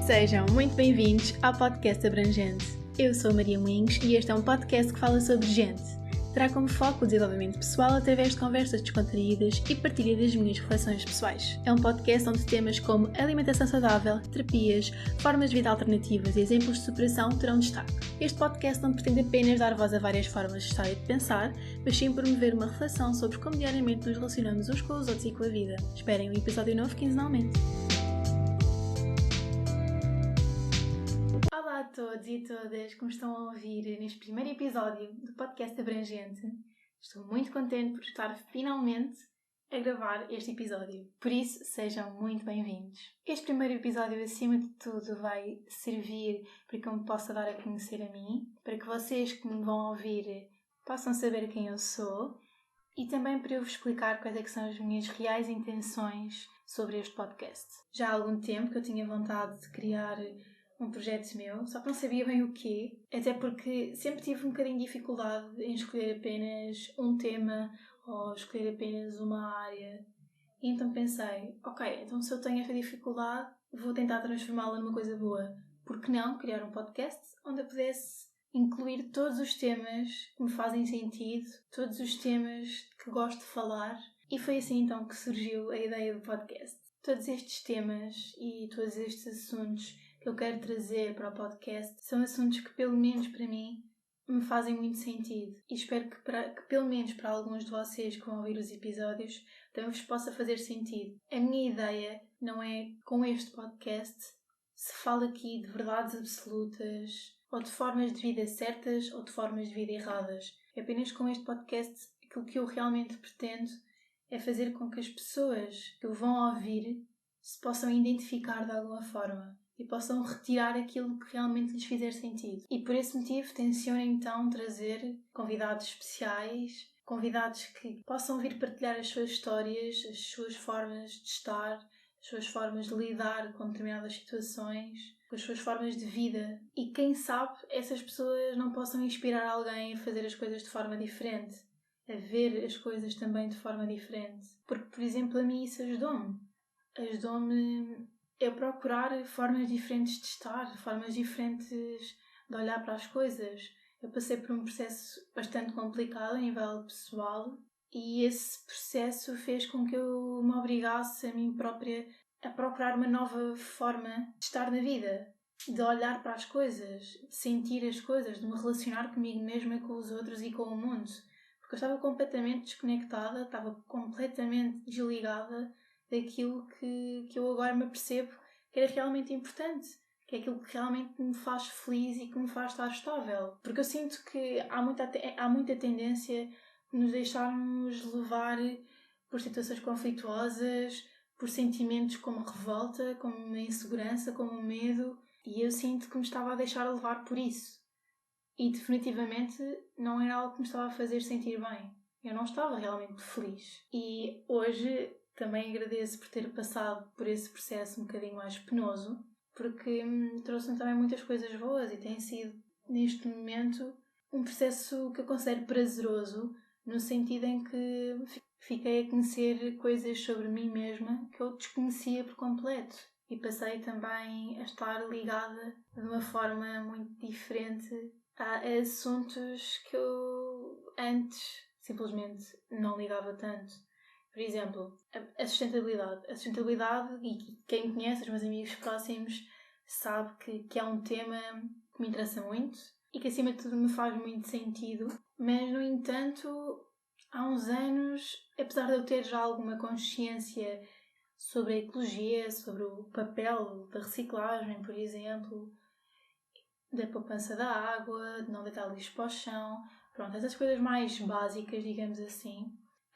Sejam muito bem-vindos ao podcast Abrangente. Eu sou a Maria Moinhos e este é um podcast que fala sobre gente. Terá como foco o desenvolvimento pessoal através de conversas descontraídas e partilha das minhas reflexões pessoais. É um podcast onde temas como alimentação saudável, terapias, formas de vida alternativas e exemplos de superação terão destaque. Este podcast não pretende apenas dar voz a várias formas de estar e de pensar, mas sim promover uma reflexão sobre como diariamente nos relacionamos uns com os outros e com a vida. Esperem um episódio novo quinzenalmente. Olá a todos e todas que me estão a ouvir neste primeiro episódio do podcast Abrangente. Estou muito contente por estar finalmente a gravar este episódio. Por isso, sejam muito bem-vindos. Este primeiro episódio, acima de tudo, vai servir para que eu me possa dar a conhecer a mim, para que vocês que me vão ouvir possam saber quem eu sou e também para eu vos explicar quais é que são as minhas reais intenções sobre este podcast. Já há algum tempo que eu tinha vontade de criar um projeto meu, só que não sabia bem o quê, até porque sempre tive um bocadinho de dificuldade em escolher apenas um tema ou escolher apenas uma área. E então pensei, ok, então se eu tenho esta dificuldade, vou tentar transformá-la numa coisa boa. Por que não criar um podcast onde eu pudesse incluir todos os temas que me fazem sentido, todos os temas que gosto de falar? E foi assim então que surgiu a ideia do podcast. Todos estes temas e todos estes assuntos que eu quero trazer para o podcast são assuntos que, pelo menos para mim, me fazem muito sentido. E espero que pelo menos para alguns de vocês que vão ouvir os episódios, também vos possa fazer sentido. A minha ideia não é, com este podcast, se fala aqui de verdades absolutas, ou de formas de vida certas, ou de formas de vida erradas. É apenas com este podcast, aquilo que eu realmente pretendo é fazer com que as pessoas que o vão ouvir se possam identificar de alguma forma e possam retirar aquilo que realmente lhes fizer sentido. E por esse motivo tenciono então trazer convidados especiais, convidados que possam vir partilhar as suas histórias, as suas formas de estar, as suas formas de lidar com determinadas situações, com as suas formas de vida. E quem sabe essas pessoas não possam inspirar alguém a fazer as coisas de forma diferente, a ver as coisas também de forma diferente. Porque, por exemplo, a mim isso ajudou-me. Ajudou-me a procurar formas diferentes de estar, formas diferentes de olhar para as coisas. Eu passei por um processo bastante complicado a nível pessoal e esse processo fez com que eu me obrigasse a mim própria a procurar uma nova forma de estar na vida, de olhar para as coisas, de sentir as coisas, de me relacionar comigo mesma, com os outros e com o mundo. Porque eu estava completamente desconectada, estava completamente desligada daquilo que eu agora me apercebo que era realmente importante, que é aquilo que realmente me faz feliz e que me faz estar estável. Porque eu sinto que há muita tendência de nos deixarmos levar por situações conflituosas, por sentimentos como revolta, como insegurança, como medo, e eu sinto que me estava a deixar levar por isso. E definitivamente não era algo que me estava a fazer sentir bem. Eu não estava realmente feliz. E hoje também agradeço por ter passado por esse processo um bocadinho mais penoso, porque trouxe-me também muitas coisas boas e tem sido, neste momento, um processo que eu considero prazeroso, no sentido em que fiquei a conhecer coisas sobre mim mesma que eu desconhecia por completo. E passei também a estar ligada de uma forma muito diferente a assuntos que eu antes simplesmente não ligava tanto. Por exemplo, a sustentabilidade. A sustentabilidade, e quem me conhece, os meus amigos próximos, sabe que é um tema que me interessa muito e que acima de tudo me faz muito sentido, mas no entanto, há uns anos, apesar de eu ter já alguma consciência sobre a ecologia, sobre o papel da reciclagem, por exemplo, da poupança da água, de não deitar lixo para o chão, pronto, essas coisas mais básicas, digamos assim.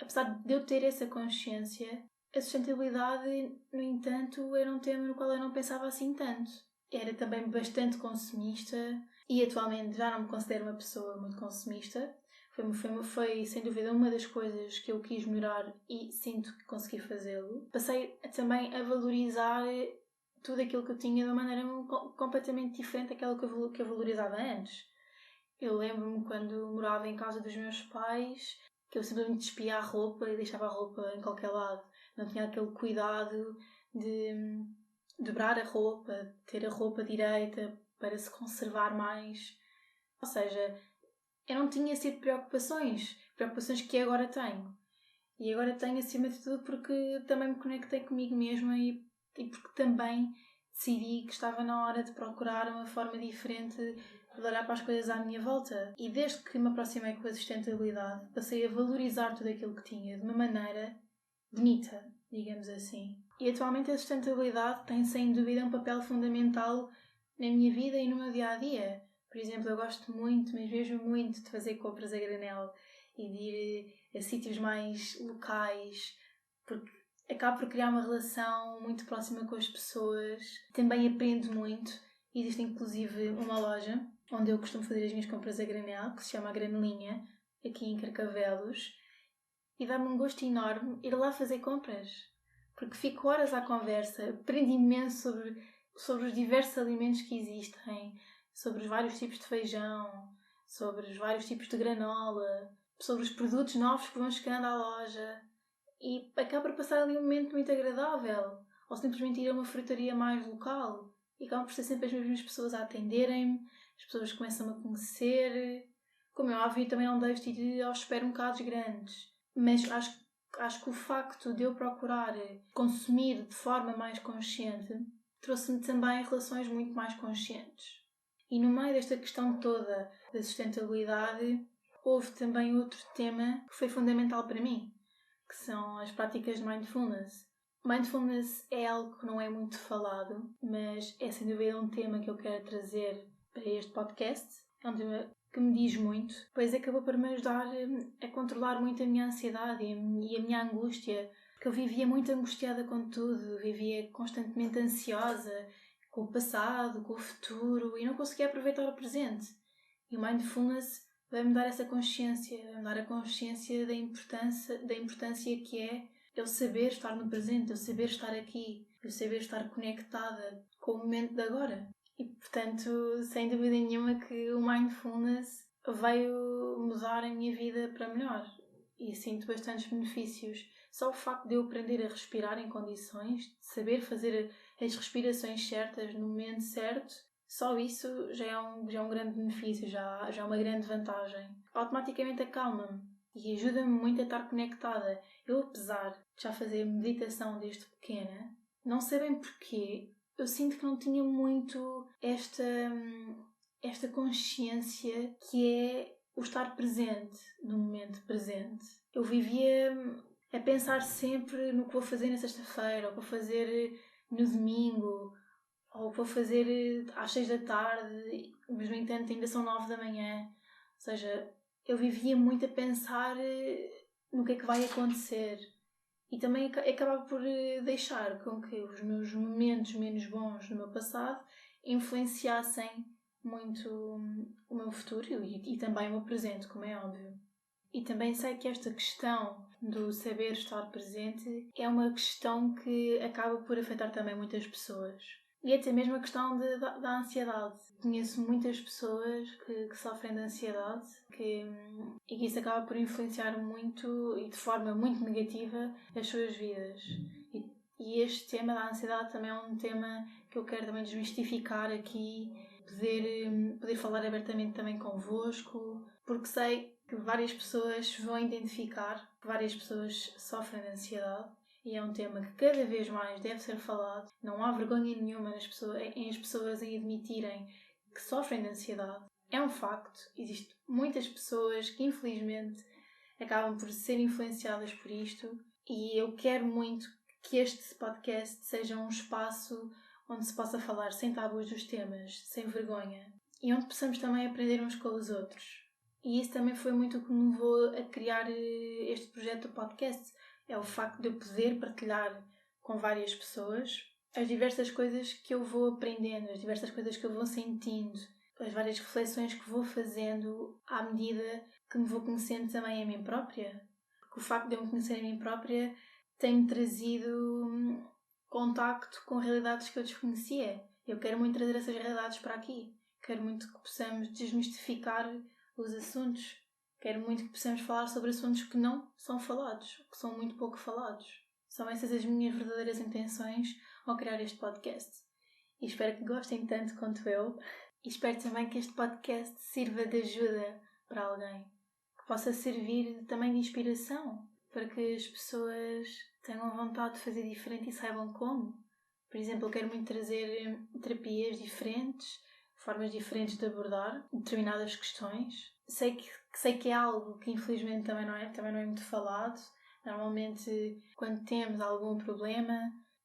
Apesar de eu ter essa consciência, a sustentabilidade, no entanto, era um tema no qual eu não pensava assim tanto. Era também bastante consumista e atualmente já não me considero uma pessoa muito consumista. Foi sem dúvida uma das coisas que eu quis melhorar e sinto que consegui fazê-lo. Passei também a valorizar tudo aquilo que eu tinha de uma maneira completamente diferente daquela que eu valorizava antes. Eu lembro-me quando morava em casa dos meus pais que eu simplesmente despia a roupa e deixava a roupa em qualquer lado. Não tinha aquele cuidado de dobrar a roupa, ter a roupa direita para se conservar mais. Ou seja, eu não tinha esse tipo de preocupações que agora tenho. E agora tenho acima de tudo porque também me conectei comigo mesma e porque também decidi que estava na hora de procurar uma forma diferente de olhar para as coisas à minha volta. E desde que me aproximei com a sustentabilidade, passei a valorizar tudo aquilo que tinha de uma maneira bonita, digamos assim. E atualmente a sustentabilidade tem sem dúvida um papel fundamental na minha vida e no meu dia-a-dia. Por exemplo, eu gosto muito, mas mesmo muito, de fazer compras a granel e de ir a sítios mais locais, porque acabo por criar uma relação muito próxima com as pessoas. Também aprendo muito. Existe inclusive uma loja onde eu costumo fazer as minhas compras a granel, que se chama a Granelinha, aqui em Carcavelos, e dá-me um gosto enorme ir lá fazer compras, porque fico horas à conversa, aprendo imenso sobre os diversos alimentos que existem, sobre os vários tipos de feijão, sobre os vários tipos de granola, sobre os produtos novos que vão chegando à loja, e acabo por passar ali um momento muito agradável, ou simplesmente ir a uma frutaria mais local, e acabam por ser sempre as mesmas pessoas a atenderem-me, as pessoas começam a conhecer. Como é óbvio, também não deixo de ir aos supermercados grandes, mas acho que o facto de eu procurar consumir de forma mais consciente trouxe-me também relações muito mais conscientes. E no meio desta questão toda da sustentabilidade, houve também outro tema que foi fundamental para mim, que são as práticas de mindfulness. Mindfulness é algo que não é muito falado, mas é sem dúvida um tema que eu quero trazer para este podcast. É um tema que me diz muito, pois acabou por me ajudar a controlar muito a minha ansiedade e a minha angústia, porque eu vivia muito angustiada com tudo, vivia constantemente ansiosa com o passado, com o futuro e não conseguia aproveitar o presente. E o mindfulness vai-me dar essa consciência, vai-me dar a consciência da importância que é eu saber estar no presente, eu saber estar aqui, eu saber estar conectada com o momento de agora. E, portanto, sem dúvida nenhuma que o mindfulness veio mudar a minha vida para melhor. E sinto bastantes benefícios. Só o facto de eu aprender a respirar em condições, de saber fazer as respirações certas no momento certo, só isso já é um grande benefício, já é uma grande vantagem. Automaticamente acalma-me e ajuda-me muito a estar conectada. Eu, apesar de já fazer meditação desde pequena, não sei bem porquê, eu sinto que não tinha muito esta consciência que é o estar presente no momento presente. Eu vivia a pensar sempre no que vou fazer na sexta-feira, ou vou fazer no domingo, ou vou fazer às 6 da tarde, mas no entanto ainda são 9 da manhã. Ou seja, eu vivia muito a pensar no que é que vai acontecer. E também acabava por deixar com que os meus momentos menos bons no meu passado influenciassem muito o meu futuro e também o meu presente, como é óbvio. E também sei que esta questão do saber estar presente é uma questão que acaba por afetar também muitas pessoas. E até mesmo a questão da ansiedade. Conheço muitas pessoas que sofrem de ansiedade e que isso acaba por influenciar muito e de forma muito negativa as suas vidas. E este tema da ansiedade também é um tema que eu quero também desmistificar aqui, poder falar abertamente também convosco, porque sei que várias pessoas vão identificar que várias pessoas sofrem de ansiedade e é um tema que cada vez mais deve ser falado. Não há vergonha nenhuma em as pessoas em admitirem que sofrem de ansiedade. É um facto. Existem muitas pessoas que infelizmente acabam por ser influenciadas por isto e eu quero muito que este podcast seja um espaço onde se possa falar sem tabus dos temas, sem vergonha e onde possamos também aprender uns com os outros. E isso também foi muito o que me levou a criar este projeto do podcast. É o facto de eu poder partilhar com várias pessoas as diversas coisas que eu vou aprendendo, as diversas coisas que eu vou sentindo, as várias reflexões que vou fazendo à medida que me vou conhecendo também a mim própria. Porque o facto de eu me conhecer a mim própria tem-me trazido contacto com realidades que eu desconhecia. Eu quero muito trazer essas realidades para aqui. Quero muito que possamos desmistificar os assuntos. Quero muito que possamos falar sobre assuntos que não são falados, que são muito pouco falados. São essas as minhas verdadeiras intenções ao criar este podcast. E espero que gostem tanto quanto eu. E espero também que este podcast sirva de ajuda para alguém. Que possa servir também de inspiração para que as pessoas tenham vontade de fazer diferente e saibam como. Por exemplo, eu quero muito trazer terapias diferentes, formas diferentes de abordar determinadas questões. Sei que é algo que infelizmente também não é muito falado. Normalmente, quando temos algum problema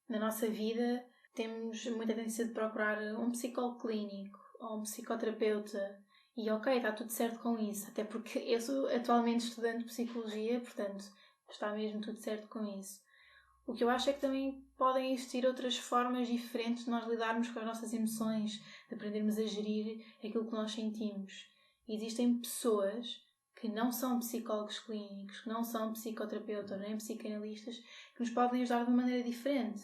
na nossa vida, temos muita tendência de procurar um psicólogo clínico ou um psicoterapeuta. E ok, está tudo certo com isso. Até porque eu sou atualmente estudante de psicologia, portanto, está mesmo tudo certo com isso. O que eu acho é que também podem existir outras formas diferentes de nós lidarmos com as nossas emoções, de aprendermos a gerir aquilo que nós sentimos. E existem pessoas que não são psicólogos clínicos, que não são psicoterapeutas, nem psicanalistas, que nos podem ajudar de uma maneira diferente.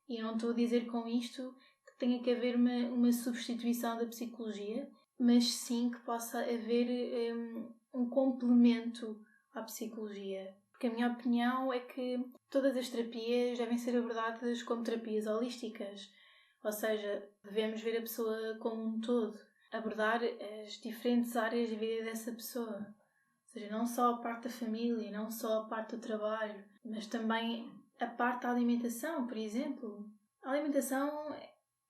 E eu não estou a dizer com isto que tenha que haver uma substituição da psicologia, mas sim que possa haver um complemento à psicologia. Porque a minha opinião é que todas as terapias devem ser abordadas como terapias holísticas. Ou seja, devemos ver a pessoa como um todo. Abordar as diferentes áreas da vida dessa pessoa. Ou seja, não só a parte da família, não só a parte do trabalho, mas também a parte da alimentação, por exemplo. A alimentação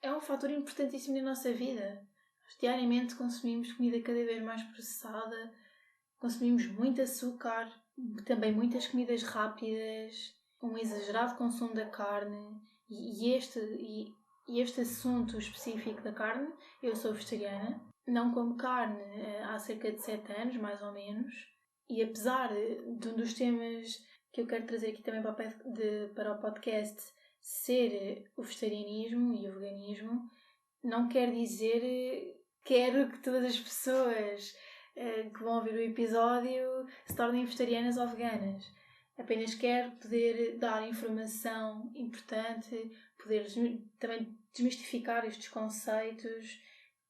é um fator importantíssimo na nossa vida. Diariamente consumimos comida cada vez mais processada, consumimos muito açúcar, também muitas comidas rápidas, um exagerado consumo da carne e este assunto específico da carne, eu sou vegetariana, não como carne há cerca de 7 anos, mais ou menos, e apesar de um dos temas que eu quero trazer aqui também para o podcast ser o vegetarianismo e o veganismo, não quer dizer quero que todas as pessoas que vão ouvir o episódio se tornem vegetarianas ou veganas. Apenas quero poder dar informação importante, poder também desmistificar estes conceitos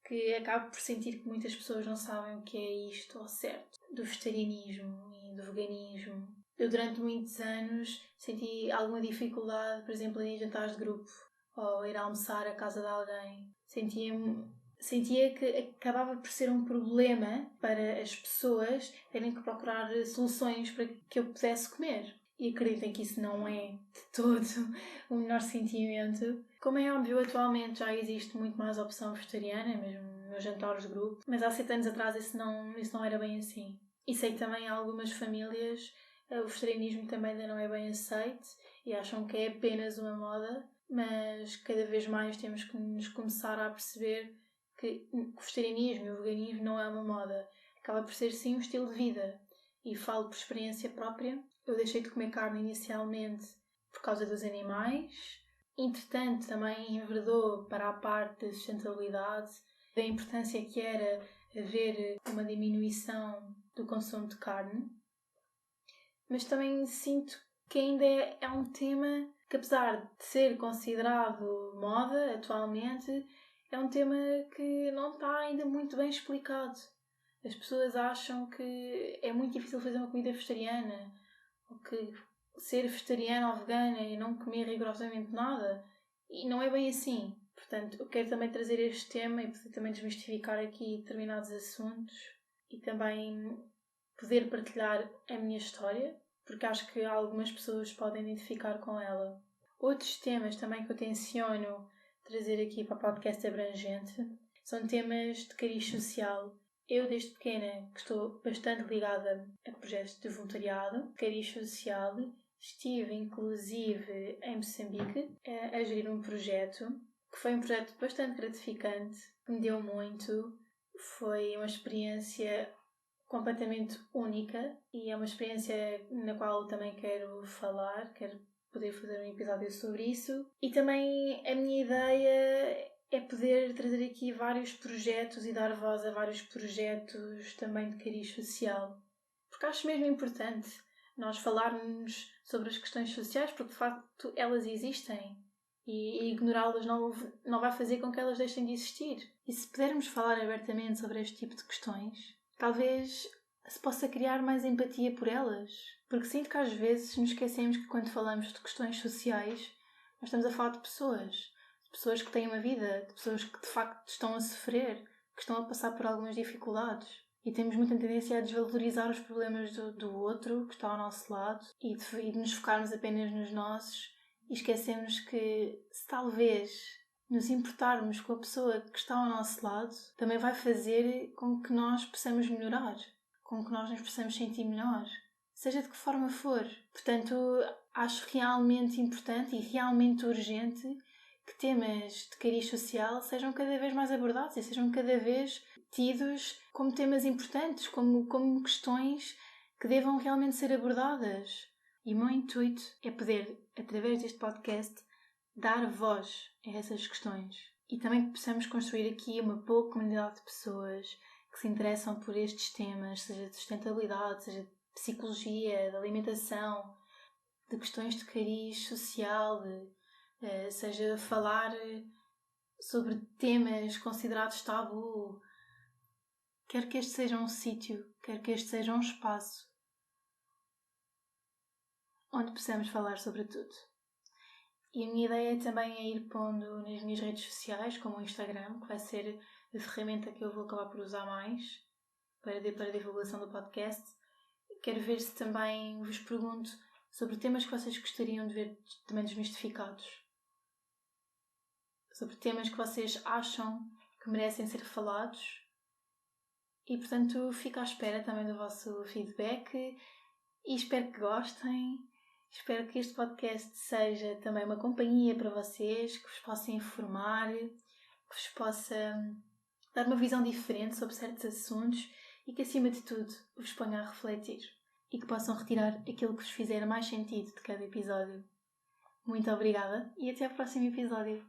que acabo por sentir que muitas pessoas não sabem o que é isto ao certo, do vegetarianismo e do veganismo. Eu durante muitos anos senti alguma dificuldade, por exemplo, em jantares de grupo ou ir almoçar à casa de alguém. Sentia que acabava por ser um problema para as pessoas terem que procurar soluções para que eu pudesse comer. E acreditem que isso não é de todo o menor sentimento. Como é óbvio, atualmente já existe muito mais opção vegetariana, mesmo nos jantares de grupo, mas há 7 anos atrás isso não era bem assim. E sei que também em algumas famílias o vegetarianismo também ainda não é bem aceito e acham que é apenas uma moda, mas cada vez mais temos que nos começar a perceber que o vegetarianismo e o veganismo não é uma moda. Acaba por ser sim um estilo de vida. E falo por experiência própria. Eu deixei de comer carne inicialmente por causa dos animais. Entretanto, também enverdou para a parte da sustentabilidade, da importância que era haver uma diminuição do consumo de carne. Mas também sinto que ainda é um tema que, apesar de ser considerado moda atualmente, é um tema que não está ainda muito bem explicado. As pessoas acham que é muito difícil fazer uma comida vegetariana, ou que ser vegetariana ou vegana e não comer rigorosamente nada, e não é bem assim. Portanto, eu quero também trazer este tema e poder também desmistificar aqui determinados assuntos e também poder partilhar a minha história, porque acho que algumas pessoas podem identificar com ela. Outros temas também que eu tenciono trazer aqui para o podcast abrangente são temas de cariz social. Eu, desde pequena, que estou bastante ligada a projetos de voluntariado, cariz social, estive inclusive em Moçambique a gerir um projeto, que foi um projeto bastante gratificante, que me deu muito. Foi uma experiência completamente única e é uma experiência na qual eu também quero falar, quero poder fazer um episódio sobre isso. E também a minha ideia é poder trazer aqui vários projetos e dar voz a vários projetos também de cariz social. Porque acho mesmo importante nós falarmos sobre as questões sociais, porque de facto elas existem e ignorá-las não vai fazer com que elas deixem de existir. E se pudermos falar abertamente sobre este tipo de questões, talvez se possa criar mais empatia por elas. Porque sinto que às vezes nos esquecemos que quando falamos de questões sociais, nós estamos a falar de pessoas que têm uma vida, de pessoas que de facto estão a sofrer, que estão a passar por algumas dificuldades. E temos muita tendência a desvalorizar os problemas do outro, que está ao nosso lado, e de nos focarmos apenas nos nossos, e esquecemos que se talvez nos importarmos com a pessoa que está ao nosso lado, também vai fazer com que nós possamos melhorar, com que nós nos possamos sentir melhor, seja de que forma for. Portanto, acho realmente importante e realmente urgente que temas de cariz social sejam cada vez mais abordados e sejam cada vez tidos como temas importantes, como questões que devam realmente ser abordadas. E o meu intuito é poder, através deste podcast, dar voz a essas questões. E também que possamos construir aqui uma boa comunidade de pessoas que se interessam por estes temas, seja de sustentabilidade, seja de psicologia, de alimentação, de questões de cariz social, seja falar sobre temas considerados tabu. Quero que este seja um sítio, quero que este seja um espaço onde possamos falar sobre tudo. E a minha ideia também é ir pondo nas minhas redes sociais, como o Instagram, que vai ser a ferramenta que eu vou acabar por usar mais para a divulgação do podcast. Quero ver se também vos pergunto sobre temas que vocês gostariam de ver também desmistificados. Sobre temas que vocês acham que merecem ser falados. E, portanto, fico à espera também do vosso feedback e espero que gostem. Espero que este podcast seja também uma companhia para vocês, que vos possa informar, que vos possa dar uma visão diferente sobre certos assuntos e que, acima de tudo, vos ponha a refletir e que possam retirar aquilo que vos fizer mais sentido de cada episódio. Muito obrigada e até ao próximo episódio.